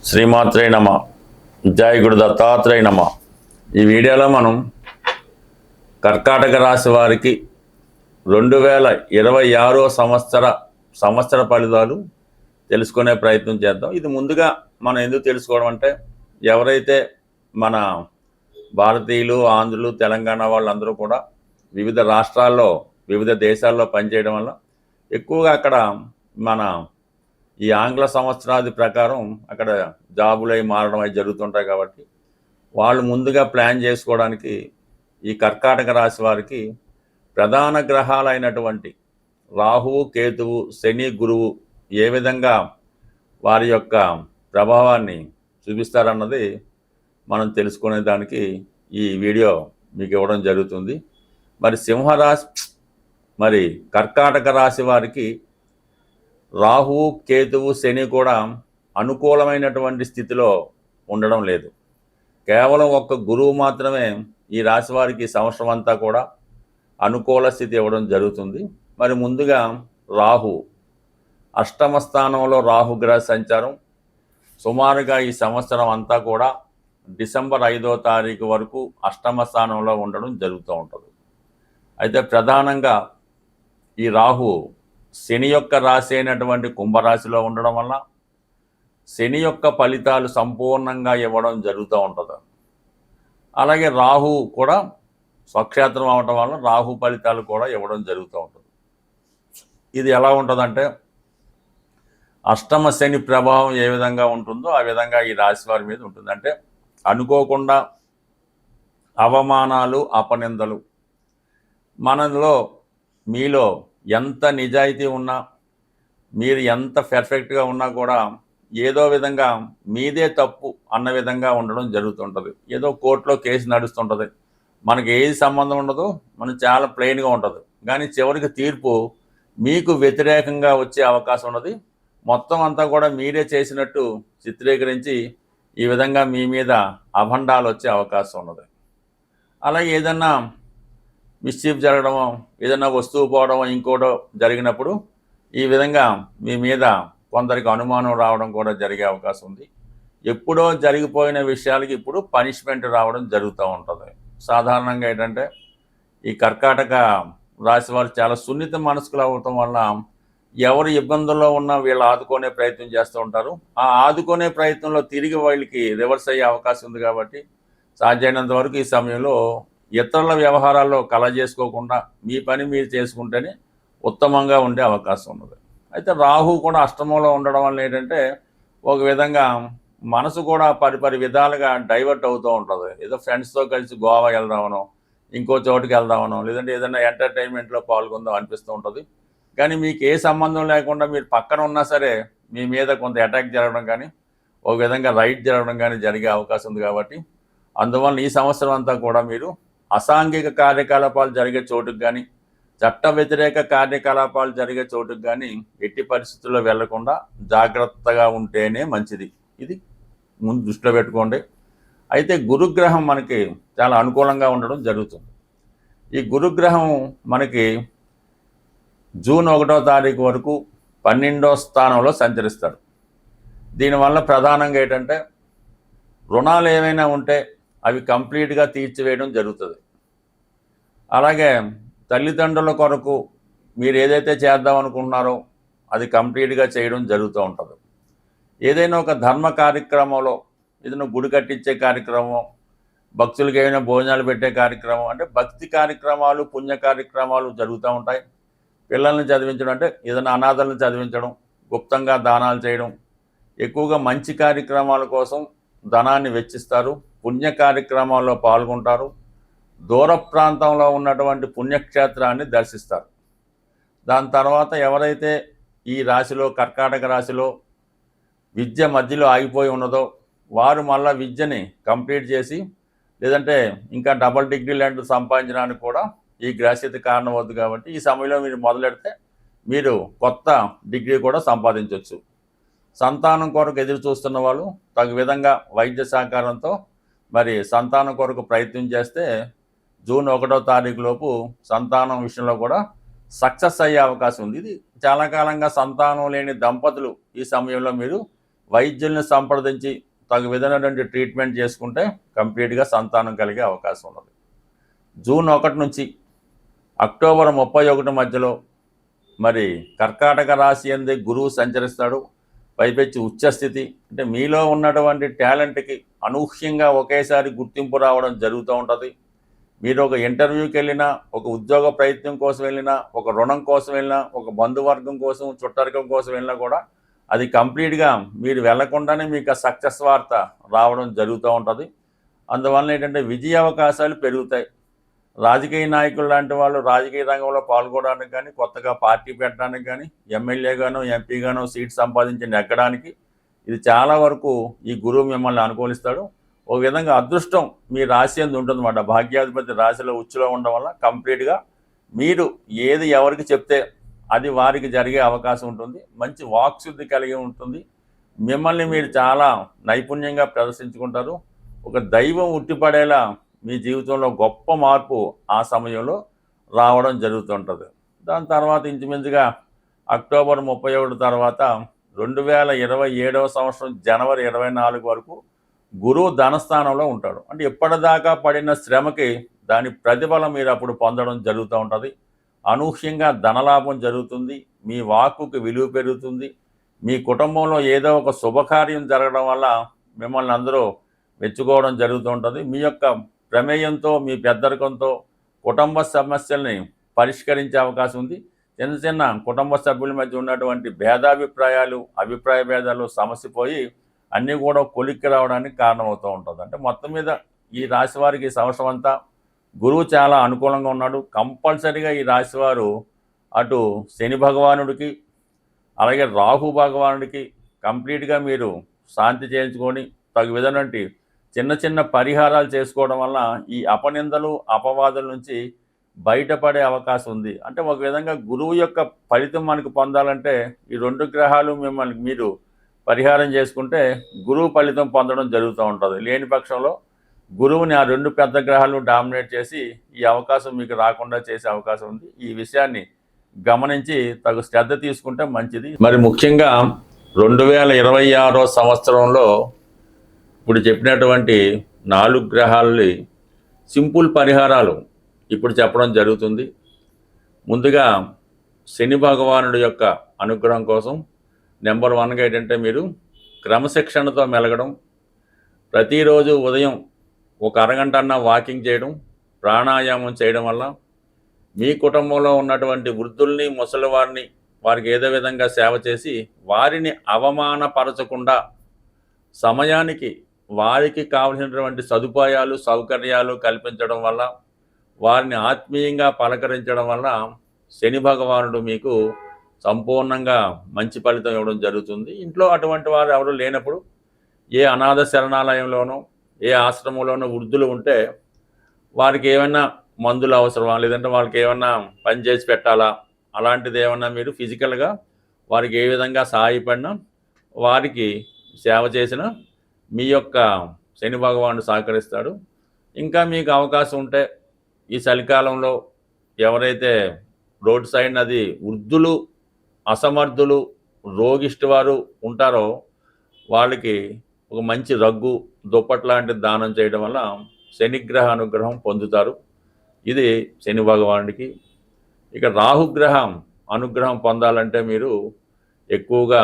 శ్రీమాత్రే నమ. జై గురు దత్తాత్రేయ నమ. ఈ వీడియోలో మనం కర్కాటక రాశి వారికి 2026 సంవత్సర ఫలితాలు తెలుసుకునే ప్రయత్నం చేద్దాం. ఇది ముందుగా మనం ఎందుకు తెలుసుకోవడం అంటే, ఎవరైతే మన భారతీయులు, ఆంధ్రులు, తెలంగాణ వాళ్ళందరూ కూడా వివిధ రాష్ట్రాల్లో, వివిధ దేశాల్లో పనిచేయడం వల్ల ఎక్కువగా అక్కడ మన ఈ ఆంగ్ల సంవత్సరాది ప్రకారం అక్కడ జాబులు అవి మారడం అవి జరుగుతుంటాయి. కాబట్టి వాళ్ళు ముందుగా ప్లాన్ చేసుకోవడానికి ఈ కర్కాటక రాశి వారికి ప్రధాన గ్రహాలైనటువంటి రాహువు, కేతువు, శని, గురువు ఏ విధంగా వారి యొక్క ప్రభావాన్ని చూపిస్తారన్నది మనం తెలుసుకునే దానికి ఈ వీడియో మీకు ఇవ్వడం జరుగుతుంది. మరి కర్కాటక రాశి వారికి రాహువు, కేతువు, శని కూడా అనుకూలమైనటువంటి స్థితిలో ఉండడం లేదు. కేవలం ఒక్క గురువు మాత్రమే ఈ రాశి వారికి సంవత్సరం అంతా కూడా అనుకూల స్థితి ఇవ్వడం జరుగుతుంది. మరి ముందుగా రాహు, అష్టమ స్థానంలో రాహుగ్రహ సంచారం సుమారుగా ఈ సంవత్సరం అంతా కూడా డిసెంబర్ 5వ తారీఖు వరకు అష్టమ స్థానంలో ఉండడం జరుగుతూ ఉంటుంది. అయితే ప్రధానంగా ఈ రాహు శని యొక్క రాశి అయినటువంటి కుంభరాశిలో ఉండడం వల్ల శని యొక్క ఫలితాలు సంపూర్ణంగా ఇవ్వడం జరుగుతూ ఉంటుంది. అలాగే రాహు కూడా స్వక్షేత్రం అవడం వల్ల రాహు ఫలితాలు కూడా ఇవ్వడం జరుగుతూ ఉంటుంది. ఇది ఎలా ఉంటుందంటే, అష్టమ శని ప్రభావం ఏ విధంగా ఉంటుందో ఆ విధంగా ఈ రాశి వారి మీద ఉంటుంది. అంటే అనుకోకుండా అవమానాలు, అపనిందలు, మీలో ఎంత నిజాయితీ ఉన్నా, మీరు ఎంత పర్ఫెక్ట్గా ఉన్నా కూడా ఏదో విధంగా మీదే తప్పు అన్న విధంగా ఉండడం జరుగుతుంటుంది. ఏదో కోర్టులో కేసు నడుస్తుంటుంది, మనకి ఏది సంబంధం ఉండదు, మనం చాలా ప్లెయిన్గా ఉంటుంది. కానీ చివరికి తీర్పు మీకు వ్యతిరేకంగా వచ్చే అవకాశం ఉన్నది. మొత్తం అంతా కూడా మీరే చేసినట్టు చిత్రీకరించి ఈ విధంగా మీ మీద అభండాలు వచ్చే అవకాశం ఉన్నది. అలాగే ఏదన్నా మిస్చీఫ్ జరగడమో, ఏదైనా వస్తువు పోవడమో, ఇంకోటో జరిగినప్పుడు ఈ విధంగా మీ మీద కొందరికి అనుమానం రావడం కూడా జరిగే అవకాశం ఉంది. ఎప్పుడో జరిగిపోయిన విషయాలకి ఇప్పుడు పనిష్మెంట్ రావడం జరుగుతూ ఉంటుంది. సాధారణంగా ఏంటంటే, ఈ కర్కాటక రాశి వారు చాలా సున్నిత మనస్కులు అవటం వల్ల ఎవరు ఇబ్బందుల్లో ఉన్నా వీళ్ళు ఆదుకునే ప్రయత్నం చేస్తూ ఉంటారు. ఆ ఆదుకునే ప్రయత్నంలో తిరిగి వాళ్ళకి రివర్స్ అయ్యే అవకాశం ఉంది. కాబట్టి సాధ్యమైనంత వరకు ఈ సమయంలో ఇతరుల వ్యవహారాల్లో కలజేసుకోకుండా మీ పని మీరు చేసుకుంటేనే ఉత్తమంగా ఉండే అవకాశం ఉన్నది. అయితే రాహు కూడా అష్టమంలో ఉండడం వల్ల ఏంటంటే, ఒక విధంగా మనసు కూడా పరిపరి విధాలుగా డైవర్ట్ అవుతూ ఉంటుంది. ఏదో ఫ్రెండ్స్తో కలిసి గోవా వెళ్దామనో, ఇంకో చోటుకి వెళ్దామనో, లేదంటే ఏదైనా ఎంటర్టైన్మెంట్లో పాల్గొందాం అనిపిస్తూ ఉంటుంది. కానీ మీకు ఏ సంబంధం లేకుండా మీరు పక్కన ఉన్నా సరే మీ మీద కొంత అటాక్ జరగడం కానీ, ఒక విధంగా రైట్ జరగడం కానీ జరిగే అవకాశం ఉంది. కాబట్టి అందువల్ల ఈ సంవత్సరం అంతా కూడా మీరు అసాంఘిక కార్యకలాపాలు జరిగే చోటుకు కానీ, చట్ట వ్యతిరేక కార్యకలాపాలు జరిగే చోటుకు కానీ ఎట్టి పరిస్థితుల్లో వెళ్లకుండా జాగ్రత్తగా ఉంటేనే మంచిది. ఇది ముందు దృష్టిలో పెట్టుకోండి. అయితే గురుగ్రహం మనకి చాలా అనుకూలంగా ఉండడం జరుగుతుంది. ఈ గురుగ్రహం మనకి జూన్ 1వ తారీఖు వరకు 12వ స్థానంలో సంచరిస్తాడు. దీనివల్ల ప్రధానంగా ఏంటంటే, రుణాలు ఏమైనా ఉంటే అవి కంప్లీట్గా తీర్చివేయడం జరుగుతుంది. అలాగే తల్లిదండ్రుల కొరకు మీరు ఏదైతే చేద్దాం అనుకుంటున్నారో అది కంప్లీట్గా చేయడం జరుగుతూ ఉంటుంది. ఏదైనా ఒక ధర్మ కార్యక్రమంలో, ఏదైనా గుడి కట్టించే కార్యక్రమం, భక్తులకి ఏమైనా భోజనాలు పెట్టే కార్యక్రమం, అంటే భక్తి కార్యక్రమాలు, పుణ్య కార్యక్రమాలు జరుగుతూ ఉంటాయి. పిల్లల్ని చదివించడం, అంటే ఏదైనా అనాథలను చదివించడం, గుప్తంగా దానాలు చేయడం, ఎక్కువగా మంచి కార్యక్రమాల కోసం ధనాన్ని వెచ్చిస్తారు. పుణ్య కార్యక్రమాల్లో పాల్గొంటారు. దూర ప్రాంతంలో ఉన్నటువంటి పుణ్యక్షేత్రాన్ని దర్శిస్తారు. దాని తర్వాత ఎవరైతే ఈ రాశిలో, కర్కాటక రాశిలో విద్య మధ్యలో ఆగిపోయి ఉన్నదో వారు మళ్ళీ విద్యని కంప్లీట్ చేసి, లేదంటే ఇంకా డబుల్ డిగ్రీ లాంటివి సంపాదించడానికి కూడా ఈ గ్రహస్థితి కారణం అవుతుంది. కాబట్టి ఈ సమయంలో మీరు మొదలెడితే మీరు కొత్త డిగ్రీ కూడా సంపాదించవచ్చు. సంతానం కొరకు ఎదురు చూస్తున్న వాళ్ళు తగు విధంగా వైద్య సహకారంతో మరి సంతానం కొరకు ప్రయత్నం చేస్తే జూన్ 1వ తారీఖు లోపు సంతానం విషయంలో కూడా సక్సెస్ అయ్యే అవకాశం ఉంది. ఇది చాలా కాలంగా సంతానం లేని దంపతులు ఈ సమయంలో మీరు వైద్యుల్ని సంప్రదించి తగు విధమైనటువంటి ట్రీట్మెంట్ చేసుకుంటే కంప్లీట్గా సంతానం కలిగే అవకాశం ఉన్నది. జూన్ 1 నుంచి అక్టోబర్ 31 మధ్యలో మరి కర్కాటక రాశి యందు గురువు సంచరిస్తాడు. పైపెచ్చి ఉచ్చస్థితి, అంటే మీలో ఉన్నటువంటి టాలెంట్కి అనూహ్యంగా ఒకేసారి గుర్తింపు రావడం జరుగుతూ ఉంటుంది. మీరు ఒక ఇంటర్వ్యూకి వెళ్ళినా, ఒక ఉద్యోగ ప్రయత్నం కోసం వెళ్ళినా, ఒక రుణం కోసం వెళ్ళినా, ఒక బంధువర్గం కోసం, చుట్టరికం కోసం వెళ్ళినా కూడా అది కంప్లీట్గా మీరు వెళ్లకుండానే మీకు సక్సెస్ వార్త రావడం జరుగుతూ ఉంటుంది. అందువలన ఏంటంటే విజయ అవకాశాలు పెరుగుతాయి. రాజకీయ నాయకులు లాంటి వాళ్ళు రాజకీయ రంగంలో పాల్గొనడానికి కానీ, కొత్తగా పార్టీ పెట్టడానికి కానీ, ఎమ్మెల్యేగానో ఎంపీగానో సీట్ సంపాదించి నెగ్గడానికి ఇది చాలా వరకు ఈ గురువు మిమ్మల్ని అనుకూలిస్తాడు. ఒక విధంగా అదృష్టం మీ రాశి యందు ఉంటుందన్నమాట. భాగ్యాధిపతి రాశిలో ఉచ్చులో ఉండడం వల్ల కంప్లీట్గా మీరు ఏది ఎవరికి చెప్తే అది వారికి జరిగే అవకాశం ఉంటుంది. మంచి వాక్శుద్ధి కలిగి ఉంటుంది. మిమ్మల్ని మీరు చాలా నైపుణ్యంగా ప్రదర్శించుకుంటారు. ఒక దైవం ఉట్టిపడేలా మీ జీవితంలో గొప్ప మార్పు ఆ సమయంలో రావడం జరుగుతుంటుంది. దాని తర్వాత ఇంచుమించుగా అక్టోబర్ 31 తర్వాత 2027వ సంవత్సరం జనవరి 24 వరకు గురువు ధనస్థానంలో ఉంటాడు. అంటే ఇప్పటిదాకా పడిన శ్రమకి దాని ప్రతిఫలం మీరు అప్పుడు పొందడం జరుగుతూ ఉంటుంది. అనూహ్యంగా ధనలాభం జరుగుతుంది. మీ వాక్కుకి విలువ పెరుగుతుంది. మీ కుటుంబంలో ఏదో ఒక శుభకార్యం జరగడం వల్ల మిమ్మల్ని అందరూ మెచ్చుకోవడం జరుగుతూ ఉంటుంది. మీ యొక్క ప్రమేయంతో, మీ పెద్దరికంతో కుటుంబ సమస్యల్ని పరిష్కరించే అవకాశం ఉంది. చిన్న చిన్న కుటుంబ సభ్యుల మధ్య ఉన్నటువంటి భేదాభిప్రాయాలు, అభిప్రాయ భేదాలు సమసిపోయి అన్నీ కూడా కొలిక్కి రావడానికి కారణమవుతూ ఉంటుంది. అంటే మొత్తం మీద ఈ రాశి వారికి ఈ సంవత్సరం అంతా గురువు చాలా అనుకూలంగా ఉన్నాడు. కంపల్సరీగా ఈ రాశివారు అటు శని భగవానుడికి, అలాగే రాహు భగవానుడికి కంప్లీట్గా మీరు శాంతి చేయించుకొని తగు విధమైనటువంటి చిన్న చిన్న పరిహారాలు చేసుకోవడం వల్ల ఈ అపనిందలు, అపవాదుల నుంచి బయటపడే అవకాశం ఉంది. అంటే ఒక విధంగా గురువు యొక్క ఫలితం మనకు పొందాలంటే ఈ 2 గ్రహాలు మిమ్మల్ని మీరు పరిహారం చేసుకుంటే గురువు ఫలితం పొందడం జరుగుతూ ఉంటుంది. లేని పక్షంలో గురువుని ఆ 2 పెద్ద గ్రహాలు డామినేట్ చేసి ఈ అవకాశం మీకు రాకుండా చేసే అవకాశం ఉంది. ఈ విషయాన్ని గమనించి తగు శ్రద్ధ తీసుకుంటే మంచిది. మరి ముఖ్యంగా 2026వ సంవత్సరంలో ఇప్పుడు చెప్పినటువంటి 4 గ్రహాలని సింపుల్ పరిహారాలు ఇప్పుడు చెప్పడం జరుగుతుంది. ముందుగా శని భగవానుడి యొక్క అనుగ్రహం కోసం నెంబర్ 1గా ఏంటంటే మీరు క్రమశిక్షణతో మెలగడం, ప్రతిరోజు ఉదయం ఒక అరగంట అన్న వాకింగ్ చేయడం, ప్రాణాయామం చేయడం వల్ల మీ కుటుంబంలో ఉన్నటువంటి వృద్ధుల్ని, ముసలివారిని వారికి ఏదో విధంగా సేవ చేసి వారిని అవమానపరచకుండా సమయానికి వారికి కావలసినటువంటి సదుపాయాలు, సౌకర్యాలు కల్పించడం వల్ల, వారిని ఆత్మీయంగా పలకరించడం వల్ల శని భగవానుడు మీకు సంపూర్ణంగా మంచి ఫలితం ఇవ్వడం జరుగుతుంది. ఇంట్లో అటువంటి వారు ఎవరు లేనప్పుడు ఏ అనాథ శరణాలయంలోనో, ఏ ఆశ్రమంలోనో వృద్ధులు ఉంటే వారికి ఏమైనా మందులు అవసరమా, లేదంటే వాళ్ళకి ఏమన్నా పని చేసి పెట్టాలా, అలాంటిది ఏమన్నా మీరు ఫిజికల్గా వారికి ఏ విధంగా సహాయపడినా, వారికి సేవ చేసిన మీ యొక్క శని భగవానుడు సహకరిస్తాడు. ఇంకా మీకు అవకాశం ఉంటే ఈ చలికాలంలో ఎవరైతే రోడ్ సైడ్ అది వృద్ధులు, అసమర్థులు, రోగిష్టి వారు ఉంటారో వాళ్ళకి ఒక మంచి రగ్గు, దుప్పట్ లాంటిది దానం చేయడం వల్ల శనిగ్రహ అనుగ్రహం పొందుతారు. ఇది శని భగవానుడికి. ఇక రాహుగ్రహం అనుగ్రహం పొందాలంటే మీరు ఎక్కువగా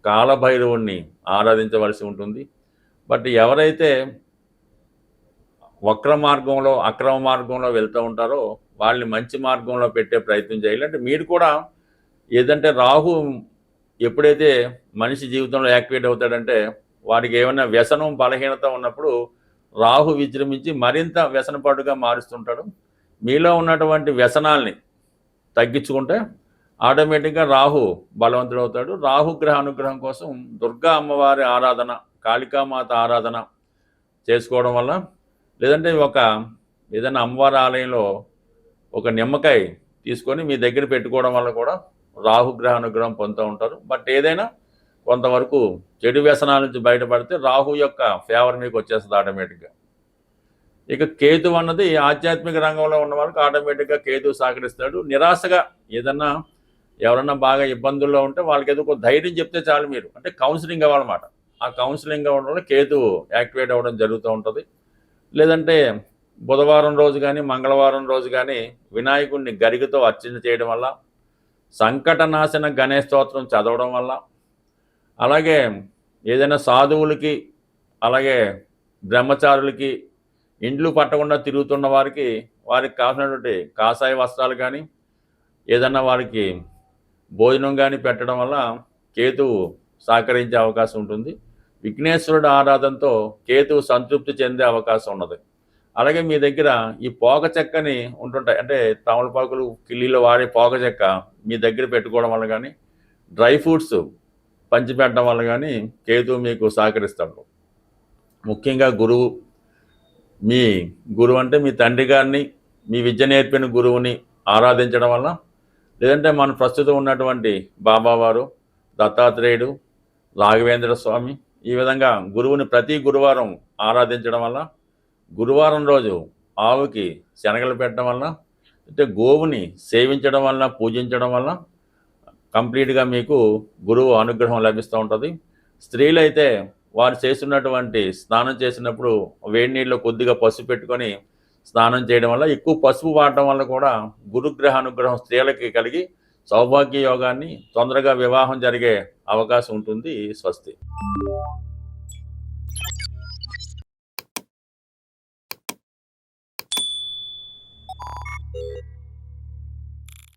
కాలభైరవుణ్ణి ఆరాధించవలసి ఉంటుంది. బట్ ఎవరైతే వక్ర మార్గంలో, అక్రమ మార్గంలో వెళ్తూ ఉంటారో వాళ్ళని మంచి మార్గంలో పెట్టే ప్రయత్నం చేయాలి. అంటే మీరు కూడా ఏదంటే రాహు ఎప్పుడైతే మనిషి జీవితంలో యాక్టివేట్ అవుతాడంటే వారికి ఏమైనా వ్యసనం, బలహీనత ఉన్నప్పుడు రాహు విజృంభించి మరింత వ్యసనపడుగా మారుస్తుంటాడు. మీలో ఉన్నటువంటి వ్యసనాల్ని తగ్గించుకుంటే ఆటోమేటిక్గా రాహు బలవంతుడు అవుతాడు. రాహుగ్రహ అనుగ్రహం కోసం దుర్గా అమ్మవారి ఆరాధన, కాళికామాత ఆరాధన చేసుకోవడం వల్ల, లేదంటే ఏదైనా అమ్మవారి ఆలయంలో ఒక నిమ్మకాయ తీసుకొని మీ దగ్గర పెట్టుకోవడం వల్ల కూడా రాహుగ్రహ అనుగ్రహం పొందుతూ ఉంటారు. బట్ ఏదైనా కొంతవరకు చెడు వ్యసనాల నుంచి బయటపడితే రాహు యొక్క ఫేవర్ మీకు వచ్చేస్తుంది ఆటోమేటిక్గా. ఇక కేతు అన్నది ఆధ్యాత్మిక రంగంలో ఉన్న వాళ్ళకి ఆటోమేటిక్గా కేతు సహకరిస్తాడు. నిరాశగా ఎవరన్నా బాగా ఇబ్బందుల్లో ఉంటే వాళ్ళకి ఏదో ఒక ధైర్యం చెప్తే చాలు. మీరు అంటే కౌన్సిలింగ్ అవ్వాలన్నమాట. ఆ కౌన్సిలింగ్ అవ్వడం వల్ల కేతు యాక్టివేట్ అవ్వడం జరుగుతూ ఉంటుంది. లేదంటే బుధవారం రోజు కానీ మంగళవారం రోజు కానీ వినాయకుడిని గరికతో అర్చన చేయడం వల్ల, సంకటనాశన గణేష్ స్తోత్రం చదవడం వల్ల, అలాగే ఏదైనా సాధువులకి అలాగే బ్రహ్మచారులకి ఇండ్లు పట్టకుండా తిరుగుతున్న వారికి కావాల్సినటువంటి కాషాయ వస్త్రాలు కానీ ఏదన్నా వారికి భోజనం కానీ పెట్టడం వల్ల కేతువు సహకరించే అవకాశం ఉంటుంది. విఘ్నేశ్వరుడు ఆరాధనతో కేతువు సంతృప్తి చెందే అవకాశం ఉన్నది. అలాగే మీ దగ్గర ఈ పోక చెక్కని ఉంటుంటాయి, అంటే తమలపాకులు కిల్లీలో వాడే పోక చెక్క మీ దగ్గర పెట్టుకోవడం వల్ల కానీ, డ్రై ఫ్రూట్స్ పంచిపెట్టడం వల్ల కానీ కేతువు మీకు సహకరిస్తాడు. ముఖ్యంగా మీ గురువు అంటే మీ తండ్రి గారిని, మీ విద్య నేర్పిన గురువుని ఆరాధించడం వల్ల, లేదంటే మన ప్రస్తుతం ఉన్నటువంటి బాబావారు, దత్తాత్రేయుడు, రాఘవేంద్ర స్వామి, ఈ విధంగా గురువుని ప్రతి గురువారం ఆరాధించడం వల్ల, గురువారం రోజు ఆవుకి శనగలు పెట్టడం వల్ల, అంటే గోవుని సేవించడం వల్ల, పూజించడం వల్ల కంప్లీట్గా మీకు గురువు అనుగ్రహం లభిస్తూ ఉంటుంది. స్త్రీలైతే వారు చేస్తున్నటువంటి స్నానం చేసినప్పుడు వేడి నీళ్ళలో కొద్దిగా పసుపు పెట్టుకొని స్నానం చేయడం వల్ల, ఎక్కువ పసుపు వాడటం వల్ల కూడా గురుగ్రహ అనుగ్రహం స్త్రీలకి కలిగి సౌభాగ్య యోగాన్ని, తొందరగా వివాహం జరిగే అవకాశం ఉంటుంది. స్వస్తి.